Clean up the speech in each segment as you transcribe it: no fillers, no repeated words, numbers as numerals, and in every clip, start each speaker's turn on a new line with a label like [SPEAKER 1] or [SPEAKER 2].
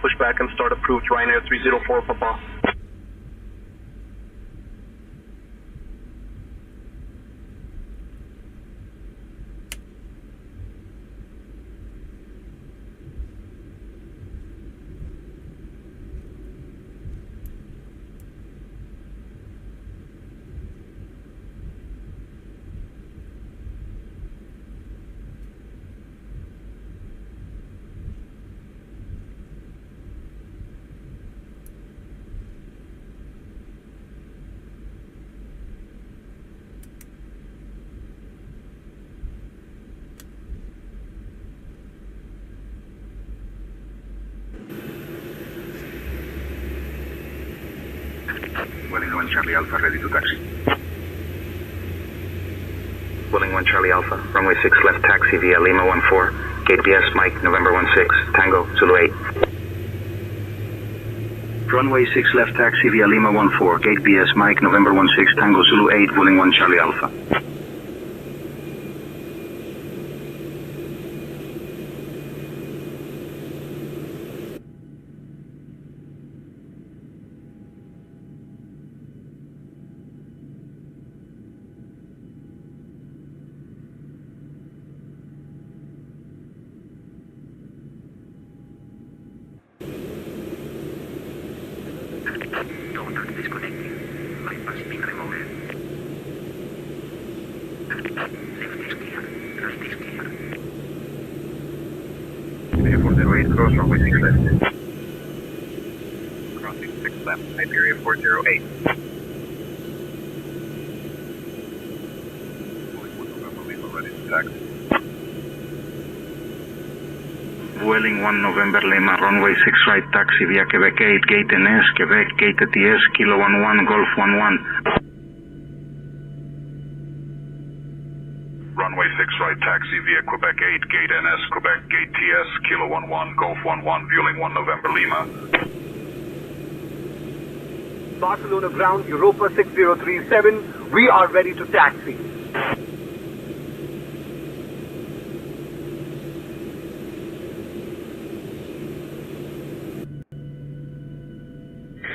[SPEAKER 1] push back and start approved Ryanair 304 Papa.
[SPEAKER 2] Boeing 1 Charlie Alpha, ready to taxi.
[SPEAKER 3] Boeing 1 Charlie Alpha, runway 6 left taxi via Lima 14, gate BS Mike, November 16, Tango, Zulu 8.
[SPEAKER 2] Runway 6 left taxi via Lima 14, gate BS Mike, November 16, Tango, Zulu 8, Boeing 1 Charlie Alpha.
[SPEAKER 3] Contact disconnecting. Bypass pin removed. Left is clear. Right is clear.
[SPEAKER 2] Iberia 408, cross runway 6 left. Crossing 6 left, Iberia 408. Vueling 1 November Lima, runway 6 right taxi via Quebec 8, gate NS, Quebec, gate ATS, Kilo 11, Golf 11.
[SPEAKER 4] Runway 6 right taxi via Quebec 8, gate NS, Quebec, gate TS, Kilo 11, Golf 11, Vueling 1 November Lima.
[SPEAKER 1] Barcelona ground, Europa 6037, we are ready to taxi.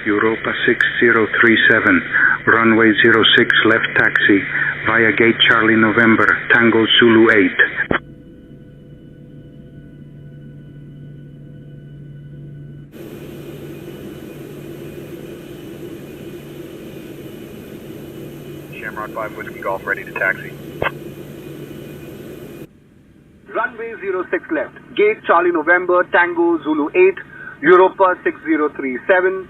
[SPEAKER 2] Europa 6037, runway 06 left taxi via gate Charlie November, Tango Zulu 8.
[SPEAKER 1] Shamrock 5 Whiskey Golf ready to taxi. Runway 06 left, gate Charlie November, Tango Zulu 8, Europa 6037.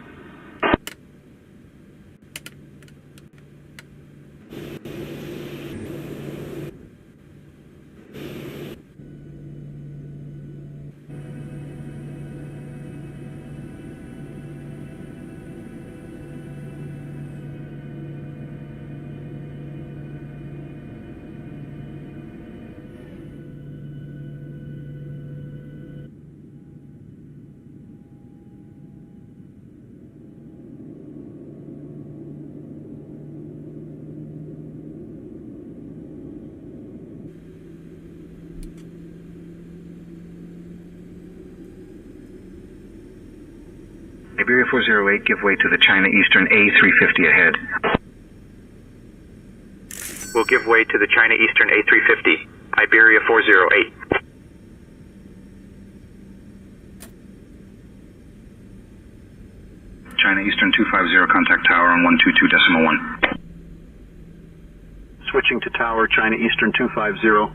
[SPEAKER 2] Iberia 408, give way to the China Eastern A350 ahead.
[SPEAKER 3] We'll give way to the China Eastern A350, Iberia 408.
[SPEAKER 2] China Eastern 250, contact tower on 122.1.
[SPEAKER 1] Switching to tower, China Eastern 250.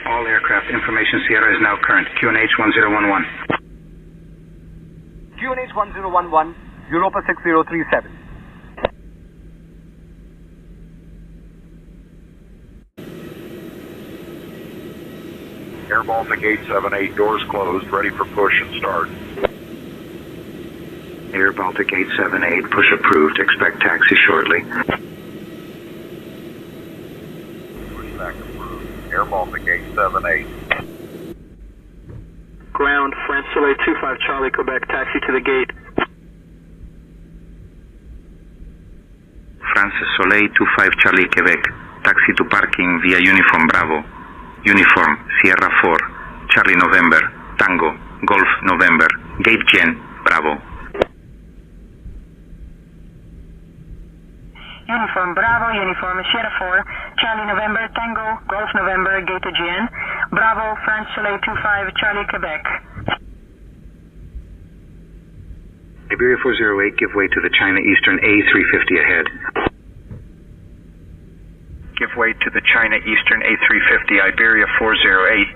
[SPEAKER 2] All aircraft information Sierra is now current. QNH 1011.
[SPEAKER 1] QNH 1011, Europa 6037.
[SPEAKER 4] Air Baltic 878, doors closed, ready for push and start.
[SPEAKER 3] Air Baltic 878, push approved, expect taxi shortly.
[SPEAKER 4] Pushback approved. Air Baltic 878.
[SPEAKER 5] Ground, France Soleil 25 Charlie, Quebec, taxi to the gate.
[SPEAKER 2] Francis Soleil 25 Charlie, Quebec, taxi to parking via Uniform Bravo. Uniform, Sierra 4, Charlie November, Tango, Golf November, Gate Gen, Bravo.
[SPEAKER 6] Uniform Bravo, Uniform Sierra 4, Charlie November, Tango, Golf November, Gate Gen, Bravo, France Soleil 25, Charlie, Quebec.
[SPEAKER 3] Iberia 408, give way to the China Eastern A350 ahead.
[SPEAKER 5] Give way to the China Eastern A350, Iberia 408.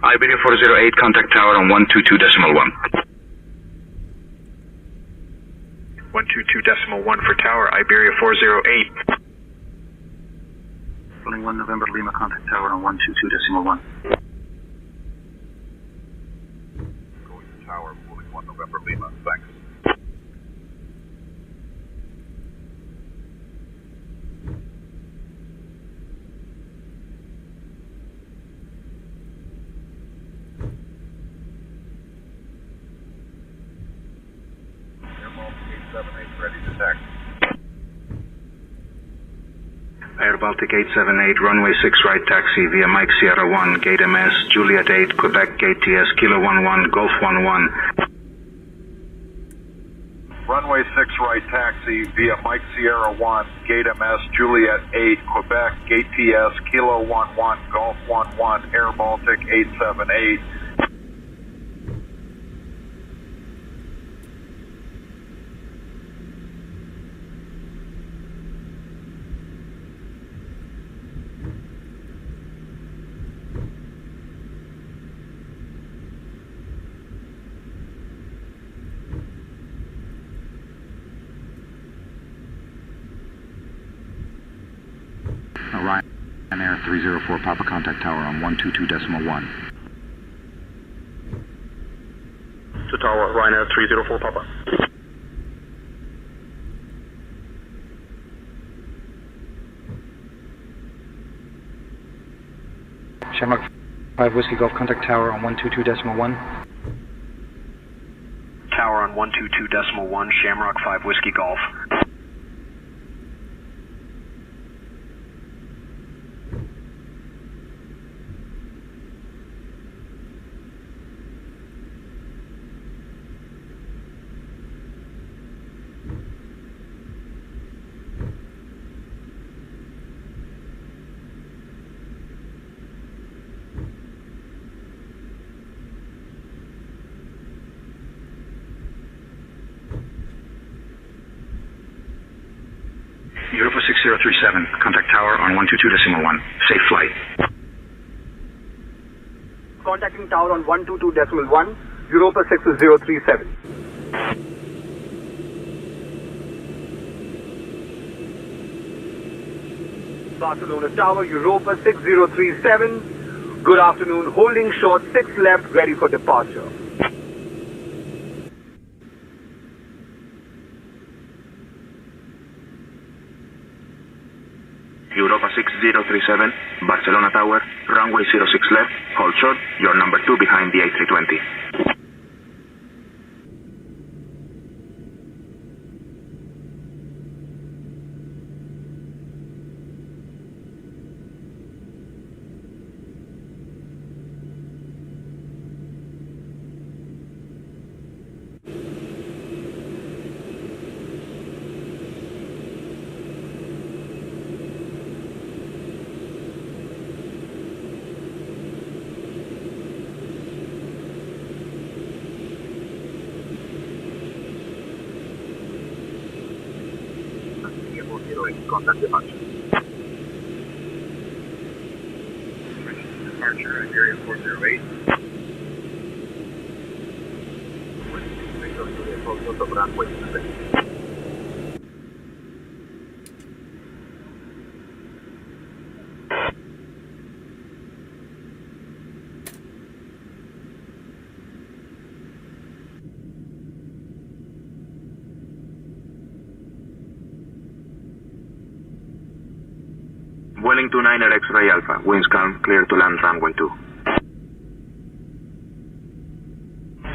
[SPEAKER 3] Iberia 408, contact tower on 122.1.
[SPEAKER 5] 122.1 for tower, Iberia 408.
[SPEAKER 3] Flying 1 November Lima, contact tower on 122.1.
[SPEAKER 4] Going to tower, flying 1 November Lima, thanks. Ready to taxi.
[SPEAKER 2] Air Baltic 878, runway 6 right taxi via Mike Sierra 1, Gate MS, Juliet 8, Quebec, Gate TS, Kilo 11, Golf 11.
[SPEAKER 4] Runway 6 right taxi via Mike Sierra 1, Gate MS, Juliet 8, Quebec, Gate TS, Kilo 11, Golf 11, Air Baltic 878.
[SPEAKER 7] Orion Air 304, Papa, contact tower on 122.1.
[SPEAKER 5] To tower, Orion Air 304, Papa.
[SPEAKER 8] Shamrock 5 Whiskey Golf, contact tower on 122.1.
[SPEAKER 5] Tower on 122.1, Shamrock 5 Whiskey Golf.
[SPEAKER 3] Europa 6037, contact tower on 122.1. Safe flight.
[SPEAKER 1] Contacting tower on 122.1, Europa 6037. Barcelona Tower, Europa 6037. Good afternoon, holding short 6 left, ready for departure.
[SPEAKER 3] Europa 6037, Barcelona Tower, runway 06 left, hold short, you're number 2 behind the A320. Contact departure. Departure, Iberia 408. Vueling 29 X-ray Alpha. Winds calm. Clear to land runway 2.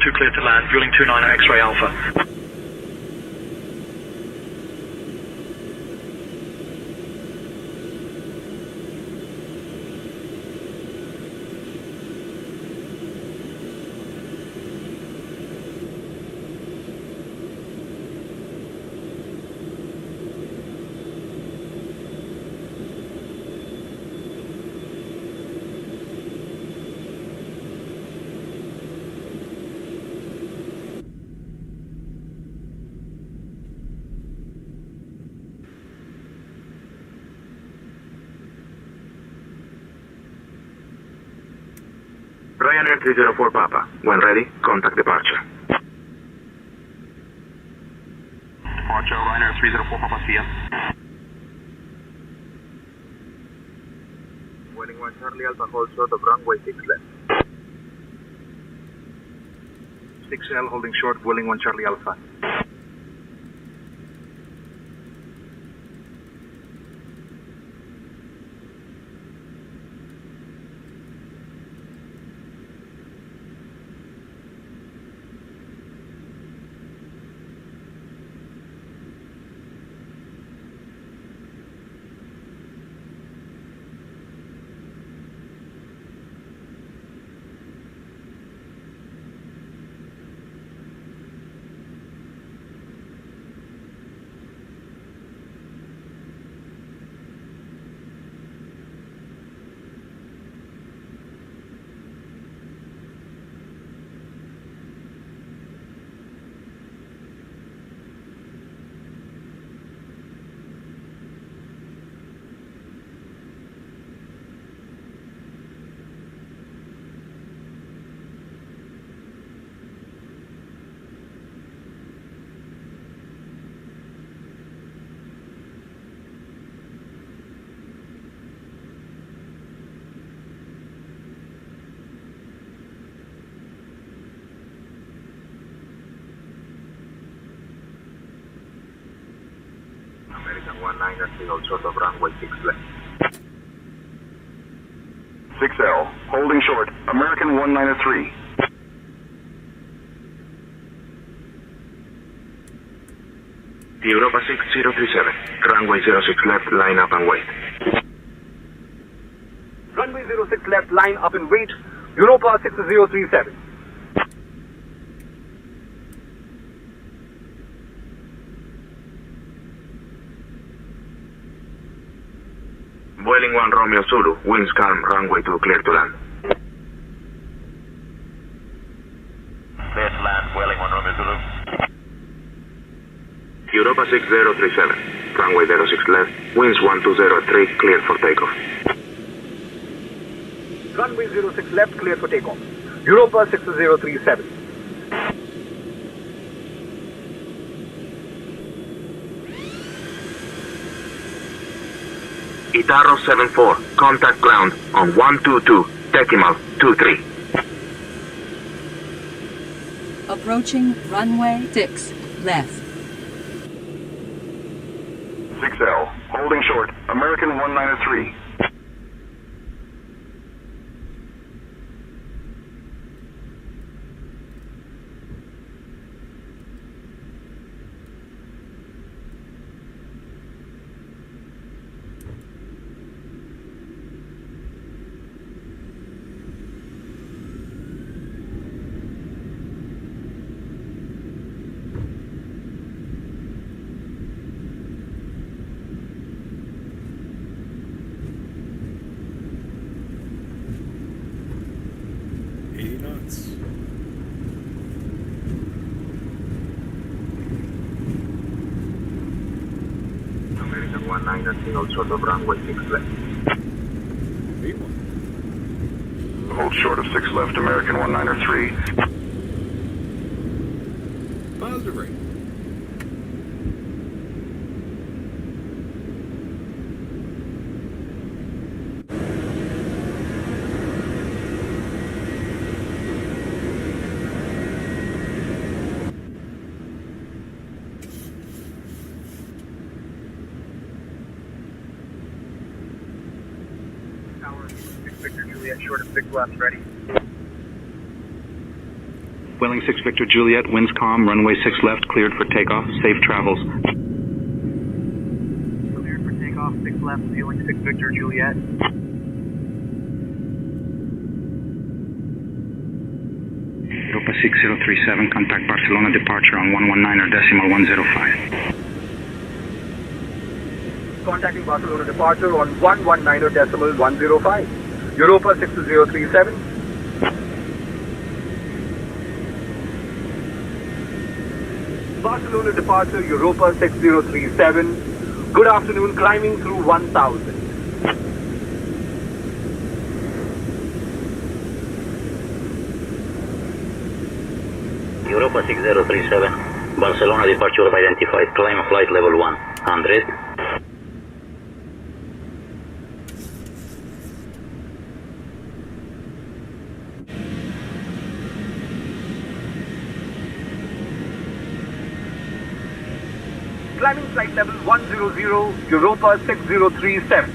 [SPEAKER 5] 2 clear to land. Vueling 29 X-ray Alpha.
[SPEAKER 3] Ryanair 304 Papa. When ready, contact departure.
[SPEAKER 5] Departure, Ryanair 304 Papa, see ya.
[SPEAKER 3] Vueling 1 Charlie Alpha, hold short of runway 6 left.
[SPEAKER 5] 6L holding short, Vueling 1 Charlie Alpha.
[SPEAKER 3] American 19 hold short of runway 6 left.
[SPEAKER 4] 6L, holding short. American 193.
[SPEAKER 3] Europa 6037. Runway 06 left, line up and wait.
[SPEAKER 1] Runway 06 left, line up and wait. Europa 6037.
[SPEAKER 3] Vueling 1 Romeo Zulu. Winds calm, runway 2 clear to land.
[SPEAKER 5] Clear to land, Vueling 1 Romeo Zulu.
[SPEAKER 3] Europa 6037. Runway 06 left. Winds 1203 clear for takeoff.
[SPEAKER 1] Runway 06 left, clear for takeoff. Europa 6037.
[SPEAKER 3] Itarro 74. Contact ground on 122 decimal 23.
[SPEAKER 9] Approaching runway 6 left.
[SPEAKER 4] 6L, holding short. American 193.
[SPEAKER 3] American 19 hold short of runway 6 left.
[SPEAKER 4] Hold short of 6 left, American 193.
[SPEAKER 10] Miles to rate.
[SPEAKER 3] Juliet, short of 6 left, ready.
[SPEAKER 2] Welling 6 Victor Juliet, winds calm, runway 6 left, cleared for takeoff, safe travels.
[SPEAKER 3] Cleared for takeoff, 6 left, Welling 6 Victor Juliet.
[SPEAKER 2] Europa 6037, contact Barcelona departure on 119.105.
[SPEAKER 1] Contacting Barcelona departure on 119.105. Europa 6037. Barcelona departure, Europa 6037. Good afternoon, climbing through 1000.
[SPEAKER 11] Europa 6037, Barcelona departure identified, climb flight level 100.
[SPEAKER 1] Climbing flight level 100, Europa 6037.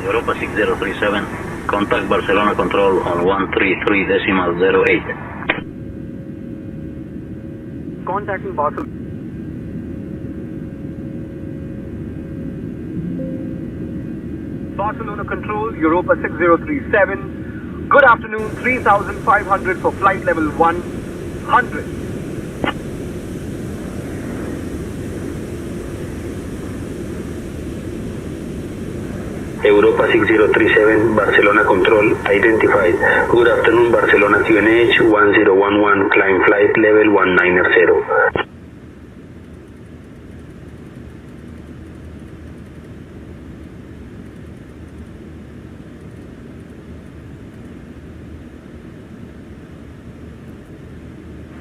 [SPEAKER 11] Europa 6037, contact Barcelona control on 133.08.
[SPEAKER 1] Contacting Barcelona. Barcelona control, Europa 6037. Good afternoon, 3,500 for flight level 100.
[SPEAKER 11] Europa 6037, Barcelona control identified. Good afternoon, Barcelona QNH 1011, climb flight level 190.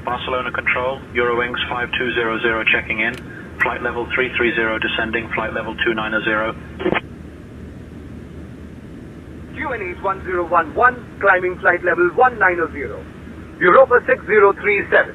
[SPEAKER 3] Barcelona control, Eurowings 5200 checking in. Flight level 330 descending, flight level 290.
[SPEAKER 1] QNH 1011, climbing flight level 190. Europa 6037.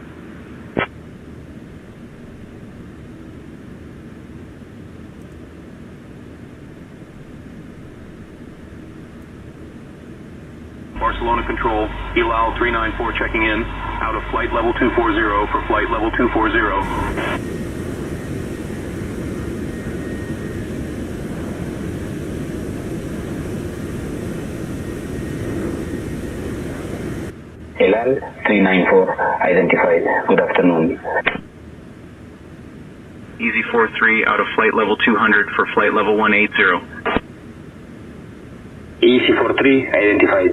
[SPEAKER 12] Barcelona control, ELAL 394 checking in, out of flight level 240 for flight level 240.
[SPEAKER 11] ELAL 394 identified. Good afternoon.
[SPEAKER 3] Easy 43 out of flight level 200 for flight level 180.
[SPEAKER 11] Easy 43 identified.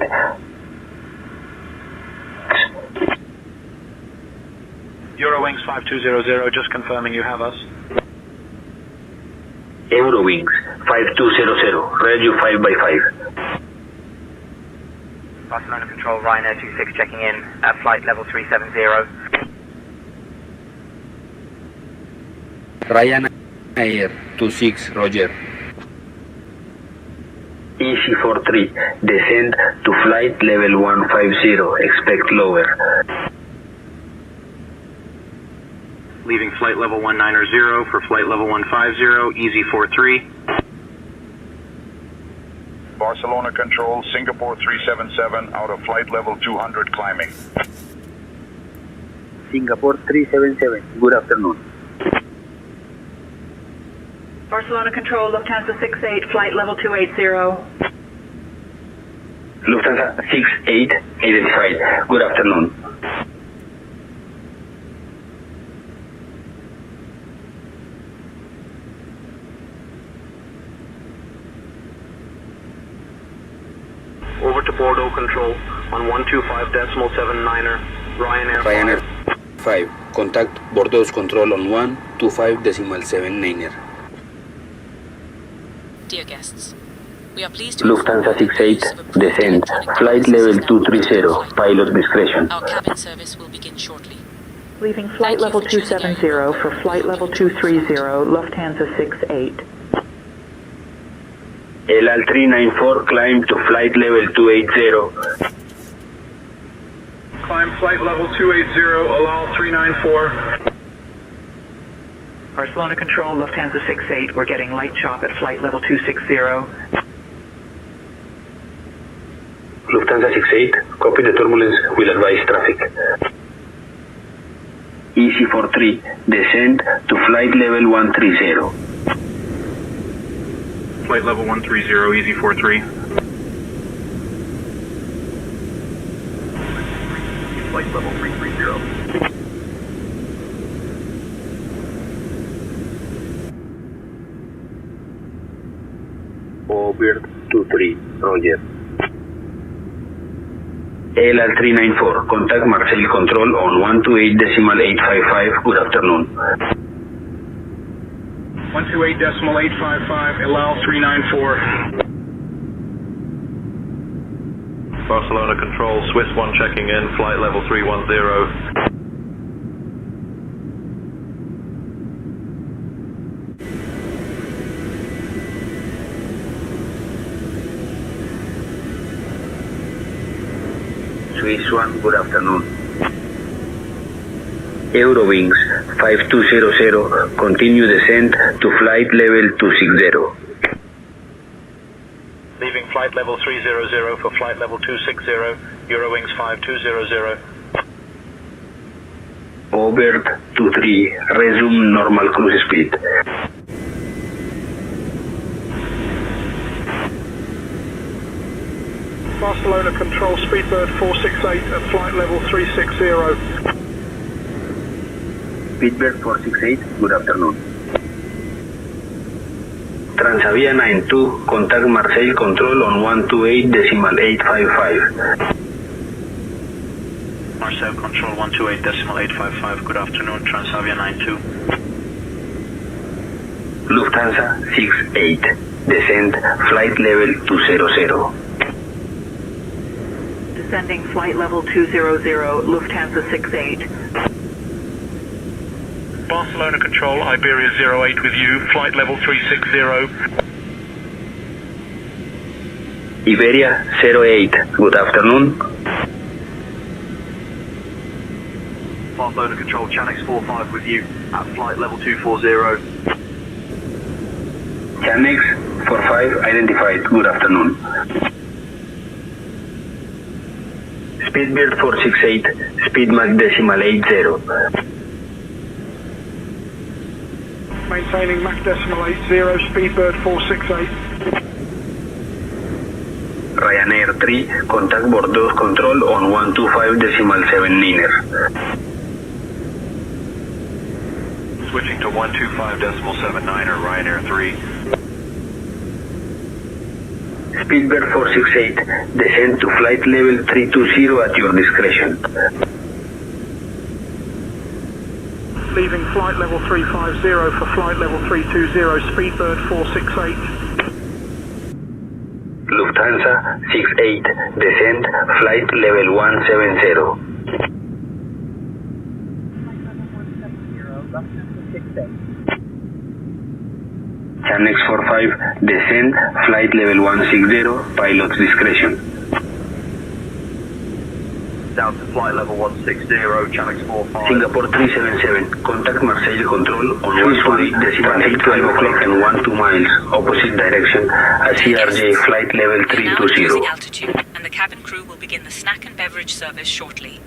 [SPEAKER 3] Eurowings 5200, just confirming you have us.
[SPEAKER 11] Eurowings 5200, read you 5x5.
[SPEAKER 13] Barcelona control, Ryanair 26 checking in at flight level 370.
[SPEAKER 14] Ryanair 26, Roger.
[SPEAKER 11] Easy 43, descend to flight level 150, expect lower.
[SPEAKER 3] Leaving flight level 190 for flight level 150, easy 43.
[SPEAKER 4] Barcelona control, Singapore 377, out of flight level 200 climbing.
[SPEAKER 11] Singapore 377, good afternoon.
[SPEAKER 6] Barcelona control, Lufthansa 68, flight level 280.
[SPEAKER 11] Lufthansa 68, identified, good afternoon.
[SPEAKER 12] Over to Bordeaux control on 125.79er,
[SPEAKER 14] Ryanair 5. Contact Bordeaux control on 125.79er.
[SPEAKER 15] Dear guests, we are pleased to
[SPEAKER 11] Lufthansa 68, descend, flight level 230, pilot discretion.
[SPEAKER 15] Our cabin service will begin shortly.
[SPEAKER 6] Leaving flight level 270 for flight level 230, Lufthansa 68.
[SPEAKER 11] LEBL 394, climb to flight level 280.
[SPEAKER 4] Climb flight level 280, allow 394.
[SPEAKER 6] Barcelona Control, Lufthansa 68, we're getting light chop at flight level 260.
[SPEAKER 11] Lufthansa 68, copy the turbulence, will advise traffic. EC43, descend to flight level 130.
[SPEAKER 12] Flight level 130, easy 43.
[SPEAKER 4] Flight level 330.
[SPEAKER 11] Over 23, Roger. LEBL 394, contact Marseille Control on 128.855, good afternoon.
[SPEAKER 4] 128.855, allow 394.
[SPEAKER 12] Barcelona Control, Swiss 1 checking in, flight level 310.
[SPEAKER 11] Swiss 1, good afternoon. Eurowings 5200, continue descent to flight level 260.
[SPEAKER 5] Leaving flight level 300 for flight level 260, Eurowings 5200.
[SPEAKER 11] Over 23, resume normal cruise speed.
[SPEAKER 4] Barcelona Control, Speedbird 468 at flight level 360.
[SPEAKER 11] Speedbird 468, good afternoon. Transavia 92, contact Marseille Control on 128.855.
[SPEAKER 5] Marseille Control 128.855, good afternoon, Transavia 92.
[SPEAKER 11] Lufthansa 68, descend flight level 200.
[SPEAKER 6] Descending flight level 200, Lufthansa 68.
[SPEAKER 5] Barcelona Control, Iberia 08 with you, flight level 360.
[SPEAKER 11] Iberia 08, good afternoon.
[SPEAKER 5] Barcelona Control, Chanex 45 with you, at flight level 240.
[SPEAKER 11] Chanex 45 identified, good afternoon. Speedbird 468, speed Mach decimal 80.
[SPEAKER 4] Maintaining Mach decimal 80, Speedbird 468.
[SPEAKER 11] Ryanair 3, contact Bordeaux Control on 125.79er.
[SPEAKER 5] Switching to 125.79er, Ryanair 3.
[SPEAKER 11] Speedbird 468, descend to flight level 320 at your discretion.
[SPEAKER 4] Leaving flight level 350 for flight level 320, Speedbird 468.
[SPEAKER 11] Lufthansa 68, descend flight level 170. Chanex 45, descend flight level 160, pilot's discretion.
[SPEAKER 5] Down to flight level 160, Chanex 45.
[SPEAKER 11] Singapore 377, contact Marseille Control on 120.812 o'clock and 12 miles, opposite direction, at CRJ flight level 320.
[SPEAKER 15] Losing altitude, and the cabin crew will begin the snack and beverage service shortly.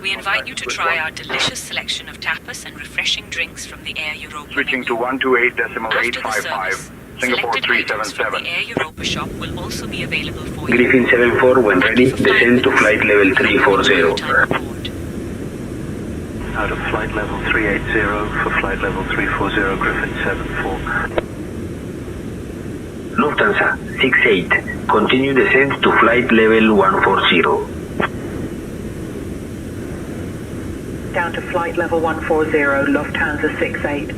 [SPEAKER 15] We invite you to try our delicious selection of tapas and refreshing drinks from the Air Europa
[SPEAKER 5] Switching
[SPEAKER 15] menu.
[SPEAKER 5] to 128.855, Singapore
[SPEAKER 15] Selected items from
[SPEAKER 5] 377.
[SPEAKER 15] the Air Europa shop will also be available for you.
[SPEAKER 11] Griffin 74, when ready, descend to flight level 340.
[SPEAKER 5] Out of flight level 380 for flight level 340, Griffin 74.
[SPEAKER 11] Lufthansa 68, continue descent to flight level 140.
[SPEAKER 6] Down to flight level 140, Lufthansa 68.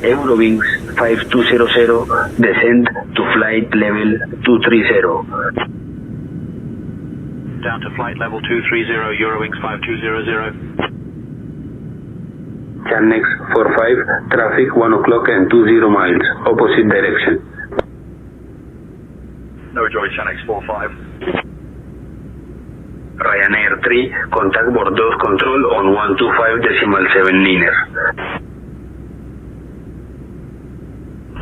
[SPEAKER 11] Eurowings 5200, descend to flight level 230.
[SPEAKER 5] Down to flight level 230, Eurowings 5200.
[SPEAKER 11] Channel 45, traffic 1 o'clock and 20 miles, opposite direction.
[SPEAKER 5] No joy, Channel 45.
[SPEAKER 11] Ryanair 3, contact Bordeaux control on 125.7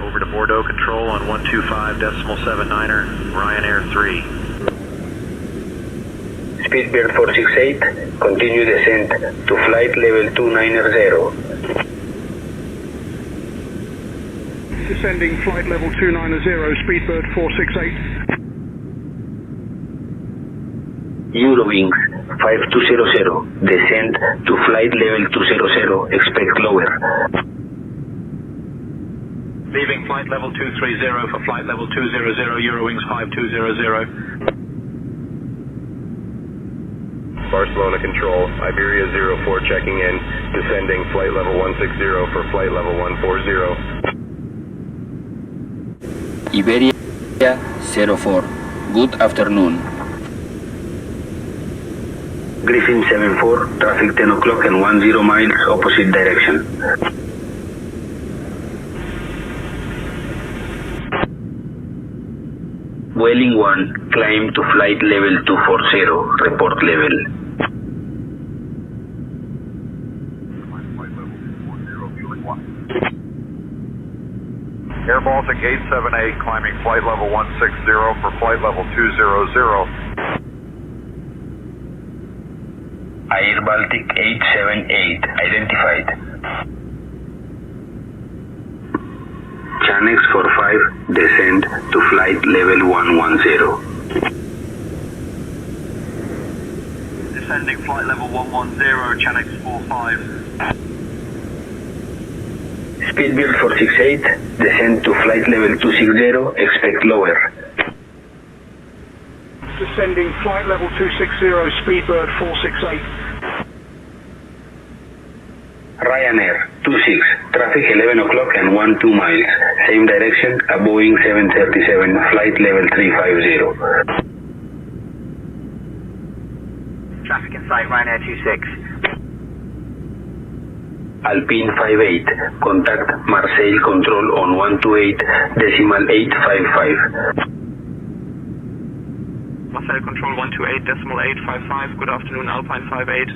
[SPEAKER 5] Over to Bordeaux control on 125.79er, Ryanair 3.
[SPEAKER 11] Speedbird 468, continue descent to flight level 290.
[SPEAKER 16] Descending flight level 290, Speedbird 468.
[SPEAKER 11] Eurowings 5200, descent to flight level 200, expect lower.
[SPEAKER 5] Leaving flight level 230 for flight level 200, Eurowings 5200.
[SPEAKER 17] Barcelona control, Iberia 04 checking in, descending flight level 160 for flight level 140.
[SPEAKER 14] Iberia 04, good afternoon.
[SPEAKER 11] Griffin 74, traffic 10 o'clock and 10 miles, opposite direction. Vueling 1, climb to flight level 240, report level.
[SPEAKER 4] Air Baltic 878, climbing flight level 160 for flight level 200.
[SPEAKER 11] Air Baltic 878, identified. Channel 45, descend to flight level 110.
[SPEAKER 5] Descending flight level 110, Channel 45.
[SPEAKER 11] Speedbird 468, descend to flight level 260, expect lower.
[SPEAKER 16] Descending flight level 260, Speedbird 468.
[SPEAKER 11] Ryanair 26, traffic 11 o'clock and 12 miles, same direction, a Boeing 737, flight level 350.
[SPEAKER 13] Traffic in sight, Ryanair 26.
[SPEAKER 11] Alpine 58, contact Marseille control on 128.855.
[SPEAKER 12] Marseille control 128.855, good afternoon, Alpine 58.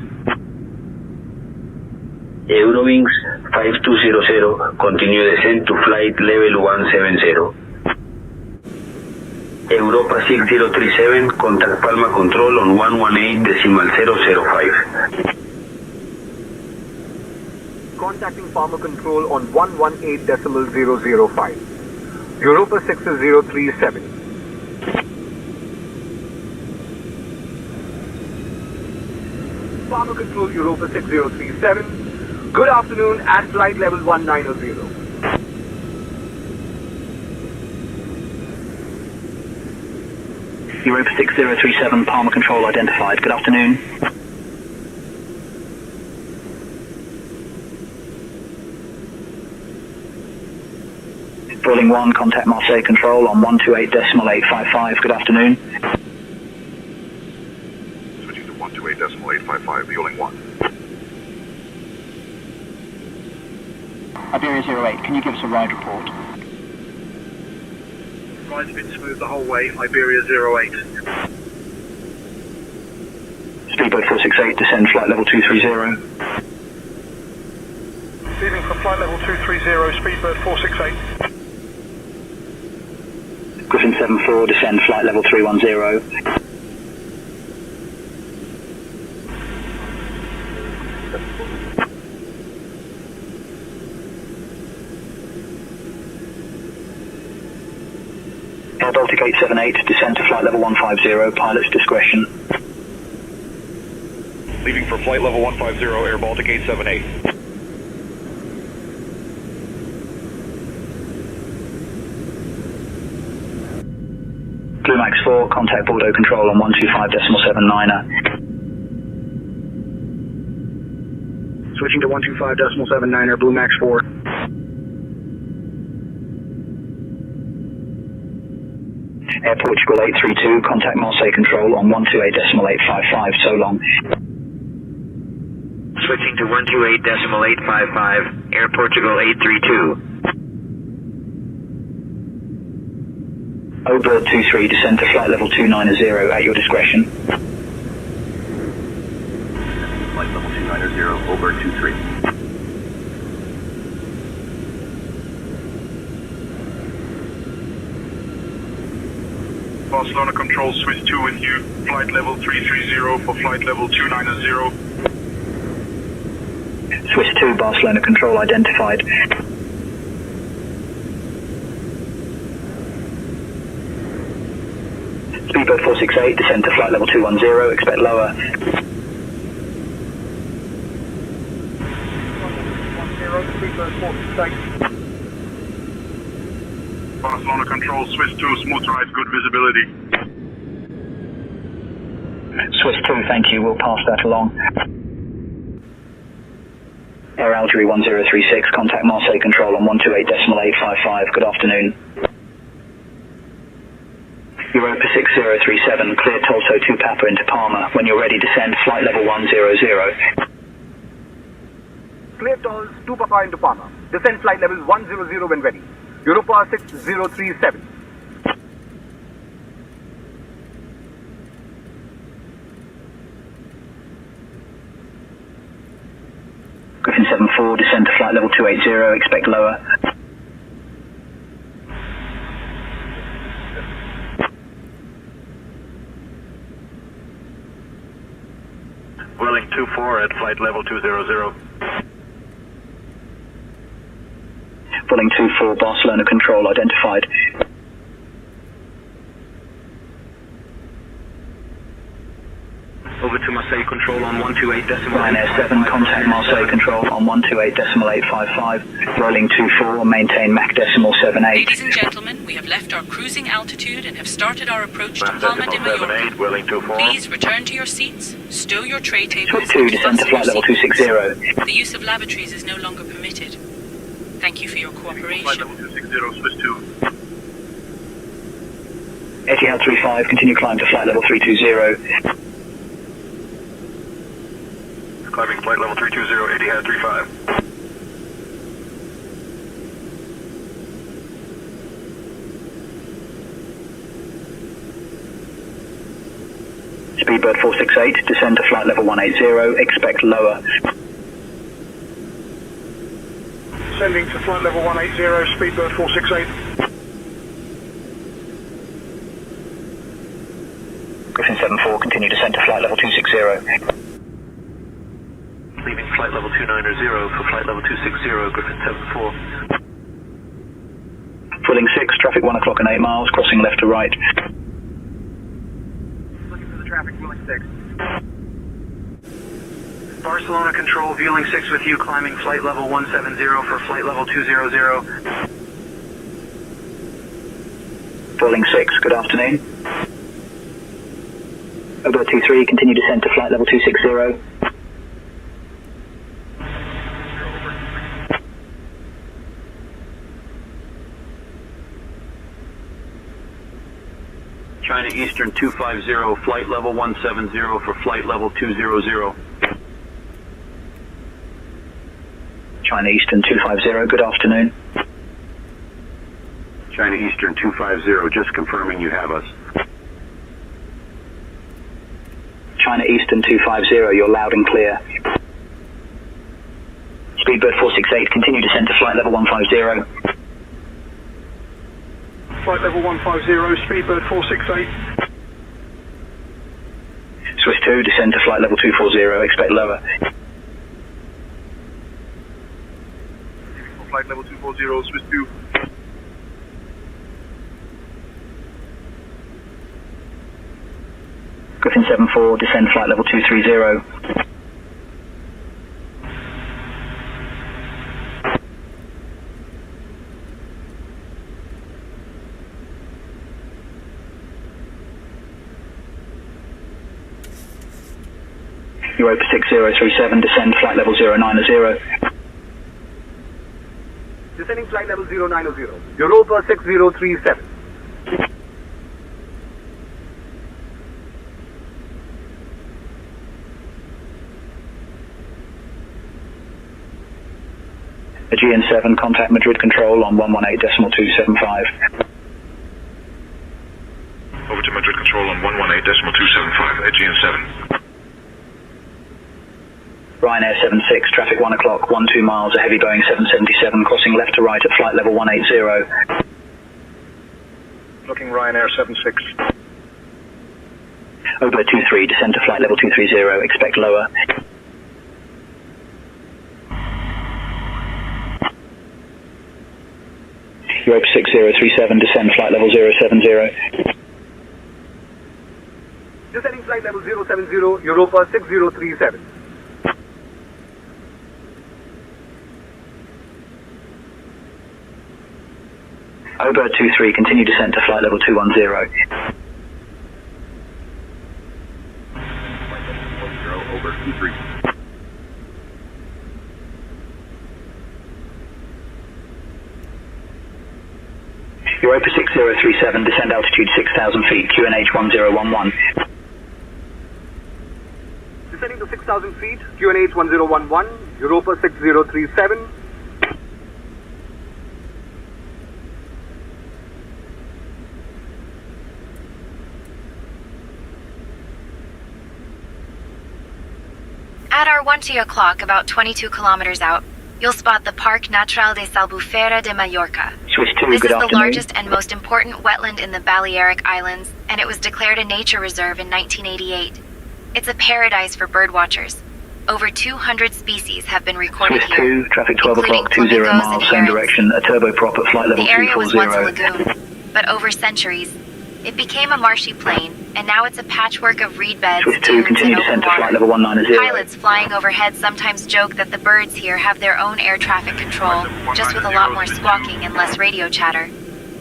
[SPEAKER 11] Eurowings 5200, continue descent to flight level 170. Europa 6037, contact Palma control on 118.005.
[SPEAKER 1] Contacting Palma control on 118.005. Europa 6037. Palma control Europa 6037. Good afternoon at flight level 190.
[SPEAKER 18] Europa 6037, Palma control identified. Good afternoon. Vueling 1, contact Marseille control on 128.855. Good afternoon.
[SPEAKER 4] Switching to 128.855, Vueling 1.
[SPEAKER 8] Iberia 08, can you give us a ride report?
[SPEAKER 5] Ride's been smooth the whole way, Iberia 08.
[SPEAKER 18] Speedbird 468, descend flight level 230.
[SPEAKER 16] Leaving for flight level 230, Speedbird 468.
[SPEAKER 18] Griffin 74, descend flight level 310. Air Baltic 878, descend to flight level 150, pilot's discretion.
[SPEAKER 4] Leaving for flight level 150, Air Baltic 878.
[SPEAKER 18] Blue Max 4, contact Bordeaux control on 125.79er.
[SPEAKER 8] Switching to 125.79er, Blue Max 4.
[SPEAKER 18] Air Portugal 832, contact Marseille control on 128.855, so long.
[SPEAKER 13] switching to 128.855, Air Portugal 832.
[SPEAKER 18] Over 23, descend to flight level 290 at your discretion.
[SPEAKER 12] Flight level 290, over 23.
[SPEAKER 4] Barcelona Control, Swiss 2 with you. Flight level 330 for flight level 290.
[SPEAKER 18] Swiss 2, Barcelona Control identified. Speedbird 468, descend to flight level 210, expect lower.
[SPEAKER 4] Barcelona Control, Swiss 2, smooth ride, good visibility.
[SPEAKER 18] Swiss 2, thank you, we'll pass that along. Air Algerie 1036, contact Marseille Control on 128.855, good afternoon. Europa 6037, clear Tolso 2 Papa into Palma. When you're ready, descend flight level 100.
[SPEAKER 1] Clear Tols 2 Papa into Palma. Descend flight level 100 when ready. Europa 6037.
[SPEAKER 18] Griffin 74, descend to flight level 280, expect lower.
[SPEAKER 12] Welling 24 at flight level 200.
[SPEAKER 18] Welling 24, Barcelona Control identified.
[SPEAKER 3] Over to Marseille Control on 128.855.
[SPEAKER 18] Ryanair 7, contact Marseille Control on 128.855. Rolling 24, maintain Mach decimal 78.
[SPEAKER 15] Ladies and gentlemen, we have left our cruising altitude and have started our approach to Palma de Mallorca. Please return to your seats, stow your tray tables,
[SPEAKER 18] Swiss 2, descend to flight level 260.
[SPEAKER 15] The use of lavatories is no longer permitted. Thank you for your cooperation.
[SPEAKER 4] Flight level 260, Swiss 2.
[SPEAKER 18] Etihad 35, continue climb to flight level 320.
[SPEAKER 12] Climbing flight level 320, Etihad 35.
[SPEAKER 18] Speedbird 468, descend to flight level 180, expect lower.
[SPEAKER 16] Descending to flight level 180, Speedbird 468.
[SPEAKER 18] Griffin 74, continue descend to flight level 260.
[SPEAKER 12] Leaving flight level 290 for flight level 260, Griffin 74.
[SPEAKER 18] Fulling 6, traffic 1 o'clock and 8 miles, crossing left to right.
[SPEAKER 8] Looking for the traffic, Wheeling 6.
[SPEAKER 13] Barcelona Control, Vueling 6 with you, climbing flight level 170 for flight level 200.
[SPEAKER 18] Fulling 6, good afternoon. Over 23, continue descend to flight level 260.
[SPEAKER 12] China Eastern 250, flight level 170 for flight level 200.
[SPEAKER 18] China Eastern 250, good afternoon.
[SPEAKER 12] China Eastern 250, just confirming you have us.
[SPEAKER 18] China Eastern 250, you're loud and clear. Speedbird 468, continue descend to flight level 150.
[SPEAKER 16] Flight level 150, Speedbird 468.
[SPEAKER 18] Swiss 2, descend to flight level 240, expect lower.
[SPEAKER 4] Flight level 240, Swiss 2.
[SPEAKER 18] Griffin 74, descend flight level 230. Europa 6037, descend flight level 090.
[SPEAKER 1] Descending flight level 090. Europa 6037.
[SPEAKER 18] Aegean 7, contact Madrid Control on 118.275.
[SPEAKER 4] Over to Madrid Control on 118.275, Aegean 7.
[SPEAKER 18] Ryanair 76, traffic 1 o'clock, 12 miles, a heavy Boeing 777, crossing left to right at flight level 180.
[SPEAKER 8] Looking Ryanair 76.
[SPEAKER 18] Obo 23, descend to flight level 230, expect lower. Europa 6037, descend flight level 070.
[SPEAKER 1] Descending flight level 070, Europa 6037.
[SPEAKER 18] Obo 23, continue descent to flight level 210.
[SPEAKER 4] Over 23.
[SPEAKER 18] Europa 6037, descend altitude 6,000 feet, QNH 1011.
[SPEAKER 1] Descending to 6,000 feet, QNH 1011, Europa 6037.
[SPEAKER 19] At our 1 o'clock, about 22 kilometers out, you'll spot the Parque Natural de Albufera de Mallorca.
[SPEAKER 18] Swiss 2,
[SPEAKER 19] This
[SPEAKER 18] good
[SPEAKER 19] is the
[SPEAKER 18] afternoon.
[SPEAKER 19] largest and most important wetland in the Balearic Islands, and it was declared a nature reserve in 1988. It's a paradise for birdwatchers. Over 200 species have been recorded
[SPEAKER 18] Swiss
[SPEAKER 19] here,
[SPEAKER 18] 2, traffic 12
[SPEAKER 19] including
[SPEAKER 18] o'clock, 20
[SPEAKER 19] flamingos
[SPEAKER 18] miles,
[SPEAKER 19] and
[SPEAKER 18] same
[SPEAKER 19] herons.
[SPEAKER 18] direction, a turboprop at flight level
[SPEAKER 19] The area was once a
[SPEAKER 18] 240.
[SPEAKER 19] lagoon, but over centuries, it became a marshy plain, and now it's a patchwork of reed beds,
[SPEAKER 18] Swiss 2,
[SPEAKER 19] dunes,
[SPEAKER 18] continue
[SPEAKER 19] and open
[SPEAKER 18] descent to flight
[SPEAKER 19] water.
[SPEAKER 18] level 190.
[SPEAKER 19] Pilots flying overhead sometimes joke that the birds here have their own air traffic control, just with a lot more squawking and less radio chatter.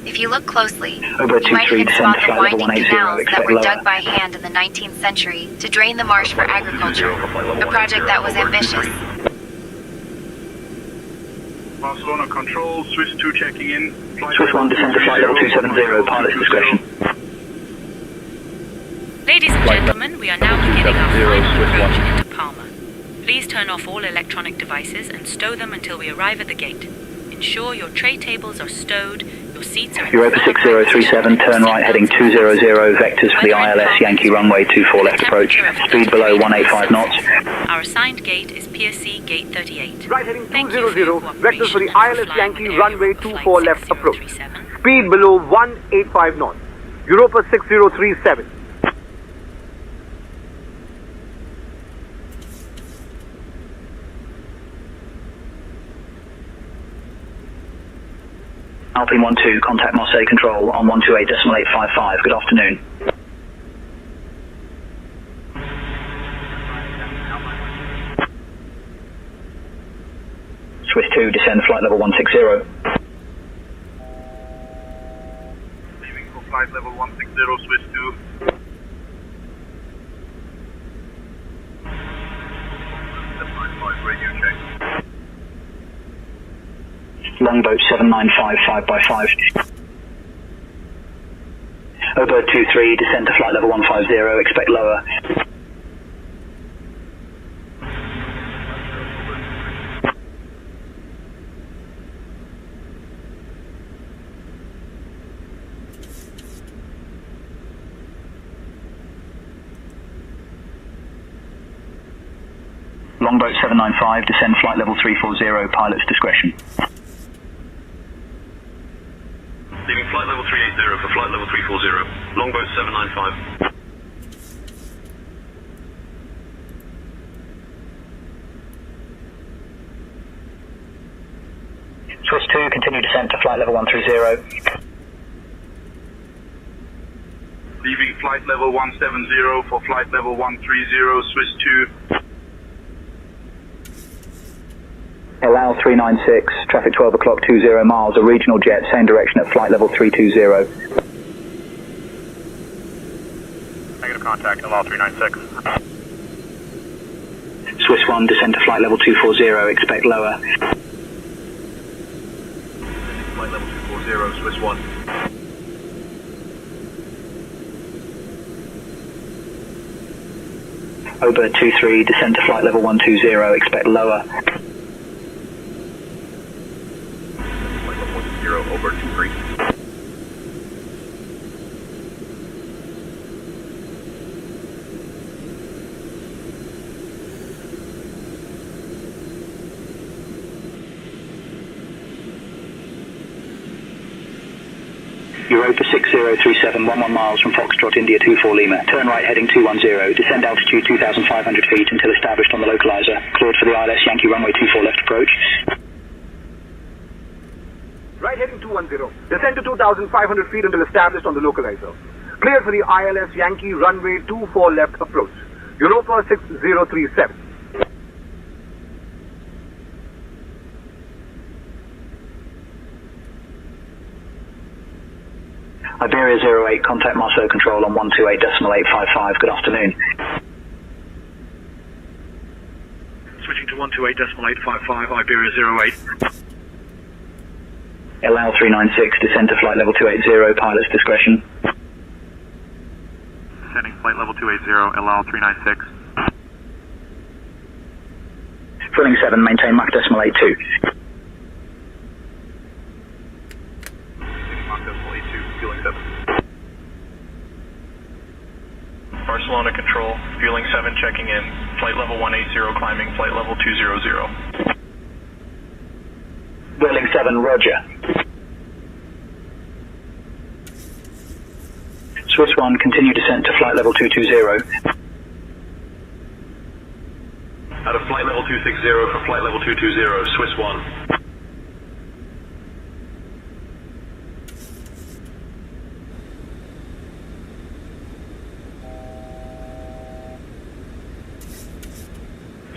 [SPEAKER 19] If you look closely,
[SPEAKER 18] Obo
[SPEAKER 19] you might
[SPEAKER 18] 23,
[SPEAKER 19] even
[SPEAKER 18] descend
[SPEAKER 19] spot
[SPEAKER 18] to
[SPEAKER 19] the
[SPEAKER 18] flight level
[SPEAKER 19] winding
[SPEAKER 18] 180,
[SPEAKER 19] canals that
[SPEAKER 18] expect
[SPEAKER 19] were
[SPEAKER 18] lower.
[SPEAKER 19] dug by hand in the 19th century to drain the marsh for agriculture, a project that was ambitious.
[SPEAKER 4] Barcelona Control, Swiss 2 checking in.
[SPEAKER 18] Swiss 1, descend to flight level 270, pilot's discretion.
[SPEAKER 15] Ladies and gentlemen, we are now beginning our final approach into Palma. Please turn off all electronic devices and stow them until we arrive at the gate. Ensure your tray tables are stowed, your seats are in
[SPEAKER 18] Europa 6037, turn right heading 200, vectors for the ILS Yankee runway 24 left approach, speed below 185 knots.
[SPEAKER 15] Our assigned gate is PSC Gate 38.
[SPEAKER 1] Right heading
[SPEAKER 15] Thank
[SPEAKER 1] 200,
[SPEAKER 15] you for your
[SPEAKER 1] vectors for the
[SPEAKER 15] cooperation
[SPEAKER 1] ILS
[SPEAKER 15] and
[SPEAKER 1] Yankee
[SPEAKER 15] flying with
[SPEAKER 1] runway
[SPEAKER 15] Air Europa
[SPEAKER 1] 24 left
[SPEAKER 15] Flight
[SPEAKER 1] approach.
[SPEAKER 15] 6037.
[SPEAKER 1] Speed below 185 knots. Europa 6037.
[SPEAKER 18] Alpine 12, contact Marseille Control on 128.855. Good afternoon. Swiss 2, descend flight level 160.
[SPEAKER 4] Leaving for flight level 160, Swiss 2. Radio check.
[SPEAKER 18] Longboat 795, 5x5. Obo 23, descend to flight level 150, expect lower. Longboat 795, descend flight level 340, pilot's discretion.
[SPEAKER 12] Leaving flight level 380 for flight level 340. Longboat 795.
[SPEAKER 18] Swiss 2, continue descent to flight level 130.
[SPEAKER 4] Leaving flight level 170 for flight level 130, Swiss 2.
[SPEAKER 18] Allow 396, traffic 12 o'clock, 20 miles, a regional jet, same direction at flight level 320.
[SPEAKER 4] Negative contact, allow 396.
[SPEAKER 18] Swiss 1, descend to flight level 240, expect lower.
[SPEAKER 4] Flight level 240, Swiss 1.
[SPEAKER 18] Obo 23, descend to flight level 120, expect lower.
[SPEAKER 4] over 23.
[SPEAKER 18] Europa 6037, 11 miles from Foxtrot, India 24 Lima. Turn right heading 210. Descend altitude 2,500 feet until established on the localizer. Cleared for the ILS Yankee runway 24 left approach.
[SPEAKER 1] Right heading 210. Descend to 2,500 feet until established on the localizer. Cleared for the ILS Yankee runway 24 left approach. Europa 6037.
[SPEAKER 18] Iberia 08, contact Marceau Control on 128.855. Good afternoon.
[SPEAKER 16] Switching to 128.855, Iberia 08.
[SPEAKER 18] LL 396, descend to flight level 280, pilot's discretion.
[SPEAKER 12] Descending flight level 280, LL 396.
[SPEAKER 18] Filling 7, maintain Mach decimal 82.
[SPEAKER 4] Mach decimal 82, fueling 7.
[SPEAKER 12] Barcelona Control, fueling 7 checking in, flight level 180 climbing, flight level 200.
[SPEAKER 18] Whirling 7, roger. Swiss 1, continue descent to flight level 220.
[SPEAKER 12] Out of flight level 260 for flight level 220, Swiss 1.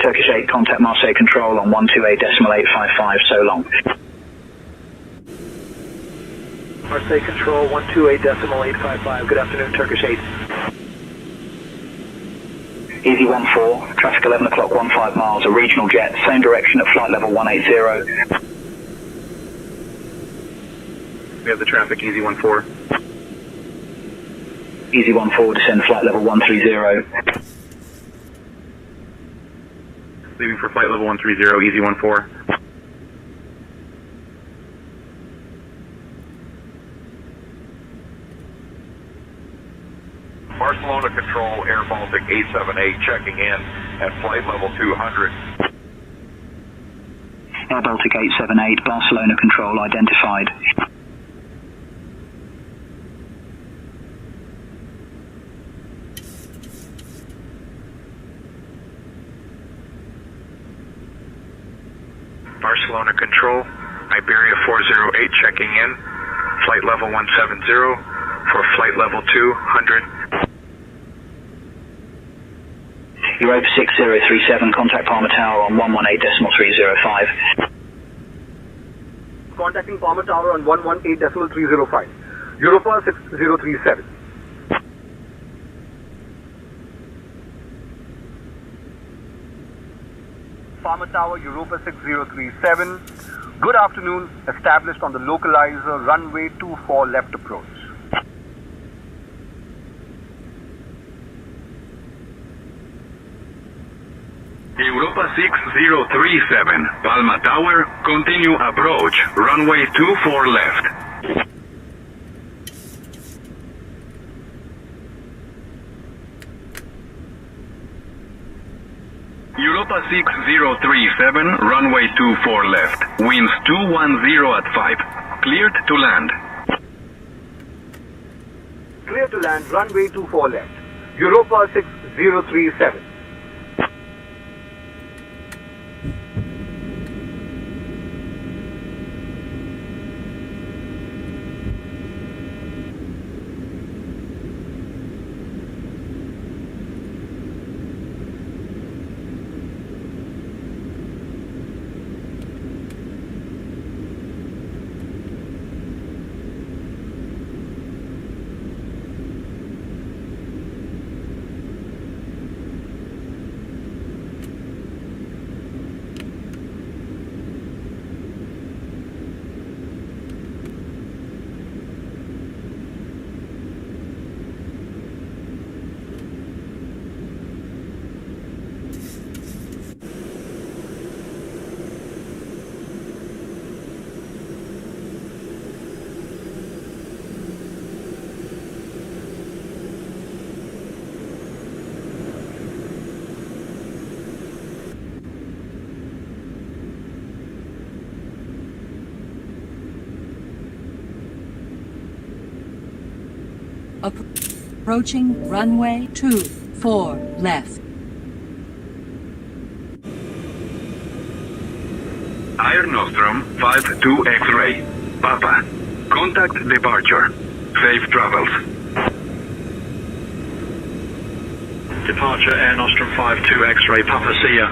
[SPEAKER 18] Turkish 8, contact Marseille Control on 128.855, so long.
[SPEAKER 16] Marseille Control 128.855. Good afternoon, Turkish 8.
[SPEAKER 18] Easy 14, traffic 11 o'clock 15 miles, a regional jet, same direction at flight level 180.
[SPEAKER 12] We have the traffic, Easy 14.
[SPEAKER 18] Easy 14, descend flight level 130.
[SPEAKER 12] Leaving for flight level 130, Easy 14.
[SPEAKER 4] Barcelona Control, Air Baltic 878 checking in at flight level 200.
[SPEAKER 18] Air Baltic 878, Barcelona Control identified.
[SPEAKER 2] Barcelona Control, Iberia 408 checking in, flight level 170 for flight level 200.
[SPEAKER 18] Europa 6037, contact Palma Tower on 118.305.
[SPEAKER 1] Contacting Palma Tower on 118.305. Europa 6037. Palma Tower, Europa 6037. Good afternoon. Established on the localizer, runway 24 left approach.
[SPEAKER 2] Europa 6037, Palma Tower, continue approach, runway 24 left. Europa 6037, runway 24 left, winds 210 at 5, cleared to land.
[SPEAKER 1] Clear to land, runway 24 left. Europa 6037.
[SPEAKER 9] Approaching runway 24 left.
[SPEAKER 20] Air Nostrum 52 X-ray. Papa. Contact departure. Safe travels.
[SPEAKER 16] Departure Air Nostrum 52 X-ray, Papa, see ya.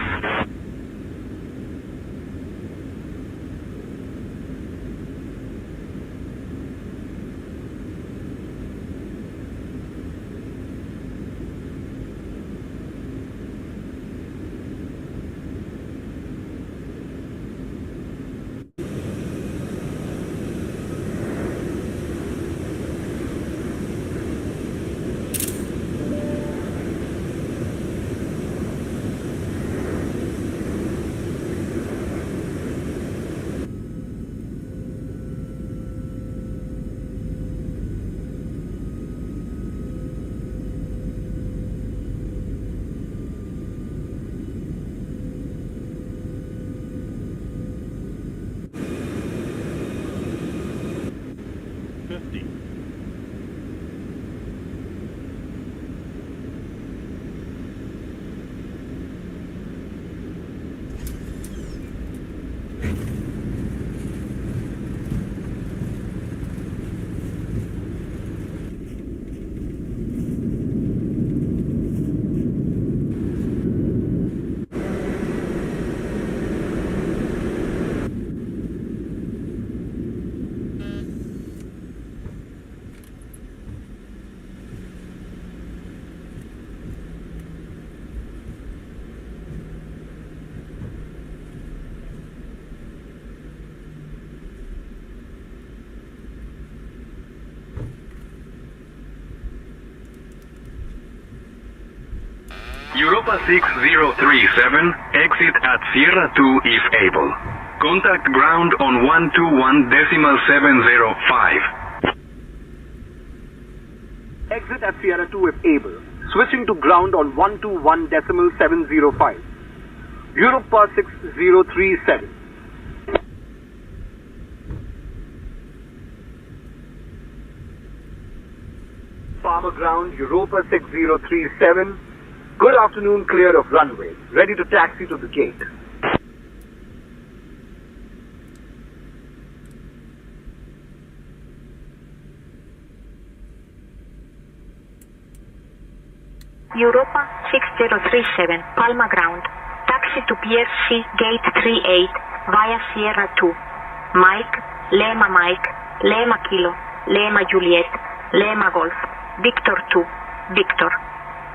[SPEAKER 20] Europa 6037, exit at Sierra 2 if able. Contact ground on 121.705.
[SPEAKER 1] Exit at Sierra 2 if able. Switching to ground on 121.705. Europa 6037. Palma ground, Europa 6037. Good afternoon, clear of runway. Ready to taxi to the gate.
[SPEAKER 21] Europa 6037, Palma ground. Taxi to Pier C, gate 38, via Sierra 2. Mike, Lema Kilo, Lema Juliet, Lema Golf, Victor 2, Victor.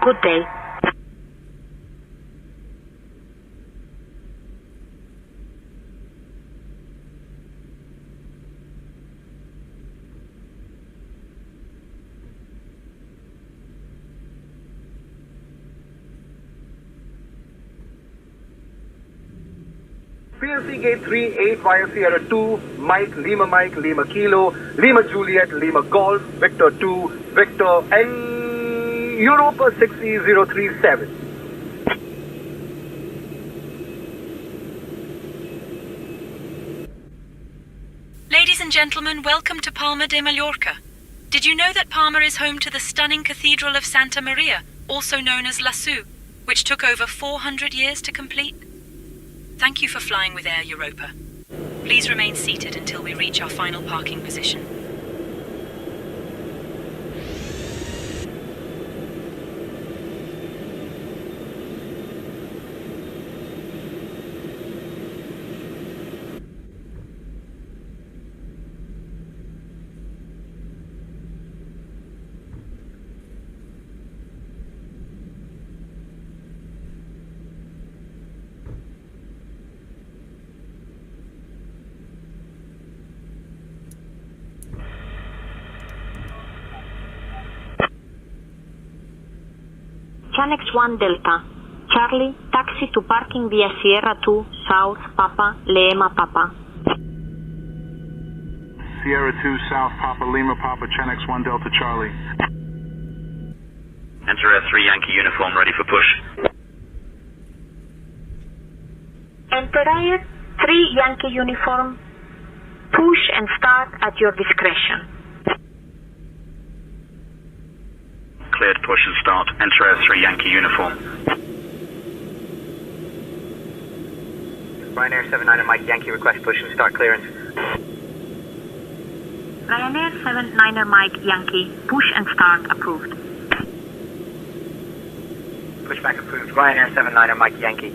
[SPEAKER 21] Good day.
[SPEAKER 1] PLC gate 38 via Sierra 2, Mike, Lima Kilo, Lima Juliet, Lima Golf, Victor 2, Victor, and Europa 6037.
[SPEAKER 15] Ladies and gentlemen, welcome to Palma de Mallorca. Did you know that Palma is home to the stunning Cathedral of Santa Maria, also known as Lasso, which took over 400 years to complete? Thank you for flying with Air Europa. Please remain seated until we reach our final parking position.
[SPEAKER 21] Chanex 1 Delta, Charlie, taxi to parking via Sierra 2, South, Papa, Lema, Papa.
[SPEAKER 4] Sierra 2, South, Papa, Lima, Papa, Chanex 1 Delta, Charlie.
[SPEAKER 3] Enter F3 Yankee uniform, ready for push.
[SPEAKER 21] Enter Air 3 Yankee uniform. Push and start at your discretion.
[SPEAKER 3] cleared, push and start. Enter Air 3 Yankee uniform.
[SPEAKER 13] Ryanair 79 Mike Yankee, request push and start clearance.
[SPEAKER 21] Ryanair 79 Mike Yankee, push and start approved.
[SPEAKER 13] Pushback approved. Ryanair 79 Mike Yankee.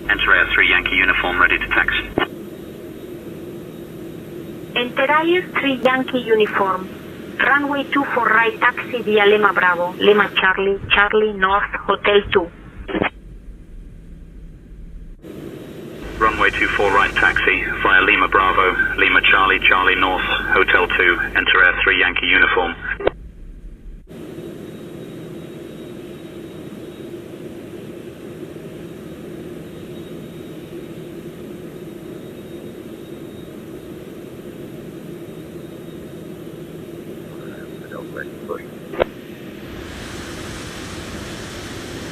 [SPEAKER 3] Enter Air 3 Yankee uniform, ready to taxi.
[SPEAKER 21] Enter Air 3 Yankee uniform. Runway 24 right taxi via Lima Bravo, Lima Charlie, Charlie North, Hotel 2.
[SPEAKER 3] Runway 24 right taxi via Lima Bravo, Lima Charlie, Charlie North, Hotel 2. Enter Air 3 Yankee uniform.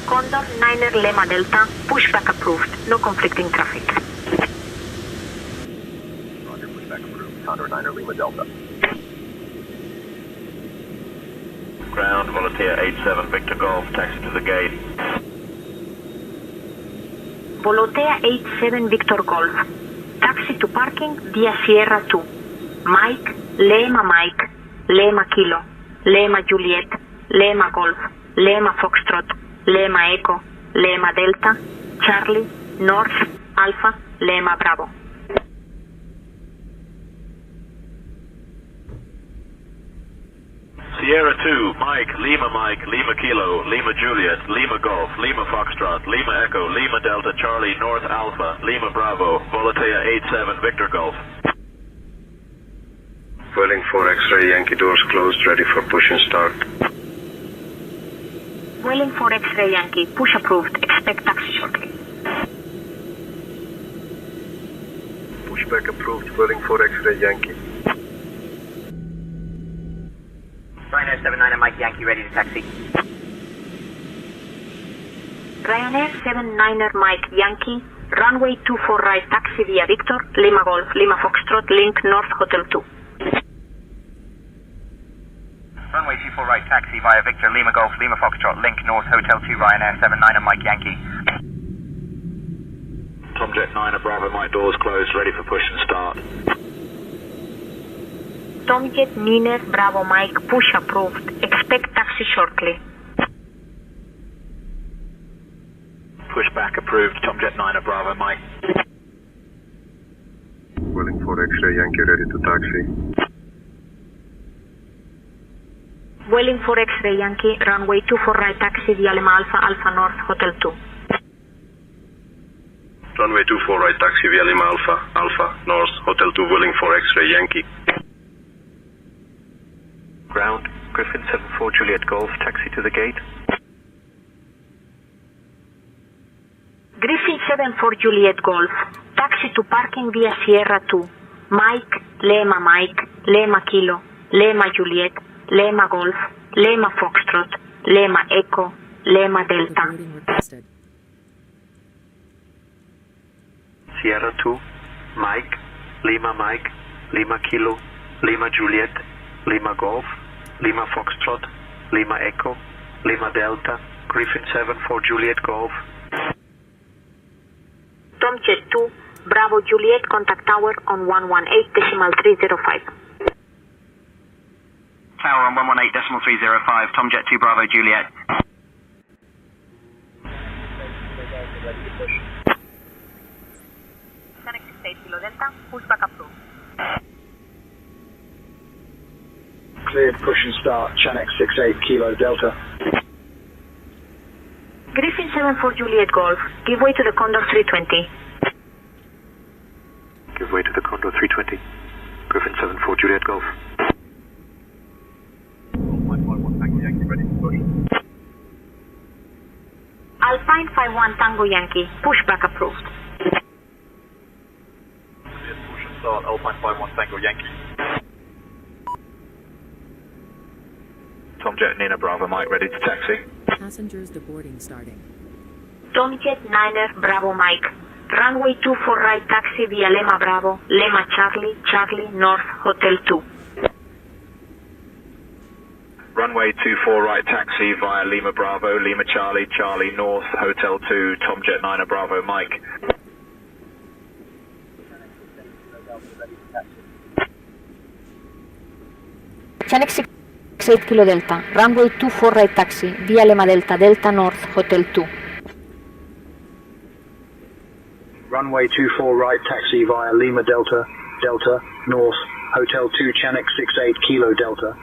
[SPEAKER 21] Condor 9er Lima Delta, pushback approved, no conflicting traffic.
[SPEAKER 4] Roger, pushback approved, Condor 9er Lima Delta.
[SPEAKER 5] Ground, Volunteer 87, Victor Golf, taxi to the gate.
[SPEAKER 21] Volotea 87 Victor Golf, taxi to parking via Sierra 2. Mike, Lima Kilo, Lima Juliet, Lima Golf, Lima Foxtrot, Lima Echo, Lima Delta, Charlie, North, Alpha, Lima Bravo.
[SPEAKER 5] Sierra 2, Mike, Lima Kilo, Lima Juliet, Lima Golf, Lima Foxtrot, Lima Echo, Lima Delta, Charlie, North Alpha, Lima Bravo, Volotea 87, Victor Golf.
[SPEAKER 17] Vueling 4 X-ray, Yankee doors closed, ready for push and start.
[SPEAKER 21] Vueling 4 X-ray Yankee, push approved, expect taxi shortly.
[SPEAKER 17] Pushback approved, Vueling 4 X-ray, Yankee.
[SPEAKER 13] Ryanair 79 Mike Yankee, ready to taxi.
[SPEAKER 21] Ryanair 79er Mike Yankee, runway 24 right taxi via Victor, Lima Golf, Lima Foxtrot, link North Hotel 2.
[SPEAKER 13] Runway 24 right taxi via Victor, Lima Golf, Lima Foxtrot, link North Hotel 2, Ryanair 79 Mike Yankee.
[SPEAKER 5] Tomjet 9 Bravo, Mike, doors closed, ready for push and start.
[SPEAKER 21] Tomjet 9 Bravo Mike, push approved, expect taxi shortly.
[SPEAKER 5] Pushback approved, Tomjet 9 Bravo, Mike.
[SPEAKER 17] Vueling 4 X-ray, Yankee, ready to taxi.
[SPEAKER 21] Vueling 4 X-ray Yankee, runway 24 right taxi via Lima Alpha, Alpha North, Hotel 2.
[SPEAKER 17] Runway 24 right taxi via Lima Alpha, Alpha North, Hotel 2, Vueling 4 X-ray, Yankee.
[SPEAKER 3] Ground, Griffin 74 Juliet Golf, taxi to the gate.
[SPEAKER 21] Griffin 74 Juliet Golf, taxi to parking via Sierra 2. Mike, Lima Kilo, Lima Juliet, Lima Golf, Lima Foxtrot, Lima Echo, Lima Delta.
[SPEAKER 3] Sierra 2, Mike, Lima Kilo, Lima Juliet, Lima Golf, Lima Foxtrot, Lima Echo, Lima Delta, Griffin 74 Juliet Golf.
[SPEAKER 21] Tomjet 2, Bravo Juliet, contact tower on 118.305.
[SPEAKER 13] Tower on 118.305, Tomjet 2 Bravo Juliet.
[SPEAKER 21] Scenic 68 Kilo Delta, pushback approved.
[SPEAKER 8] Cleared, push and start, Channel 68 Kilo Delta.
[SPEAKER 21] 74 Juliet Golf. Give way to the Condor 320.
[SPEAKER 3] Give way to the Condor 320. Griffin 74 Juliet Golf.
[SPEAKER 21] Alpine 51 Tango Yankee. Pushback approved.
[SPEAKER 3] Alpine 51 Tango Yankee. Tomjet Nina Bravo Mike, ready to taxi.
[SPEAKER 9] Passengers deboarding starting.
[SPEAKER 21] Tomjet Niner Bravo Mike. Runway 24 right taxi via Lema Bravo, Lema Charlie, Charlie North Hotel 2.
[SPEAKER 3] Runway 24 right taxi via Lima Bravo, Lima Charlie, Charlie North Hotel 2, Tomjet Niner Bravo Mike.
[SPEAKER 21] Scenic 68 Kilo Delta, runway 24 right taxi, via Lema Delta, Delta North, Hotel 2.
[SPEAKER 18] Runway 24 right taxi via Lima Delta, Delta North, Hotel 2, Chanic 68 Kilo Delta.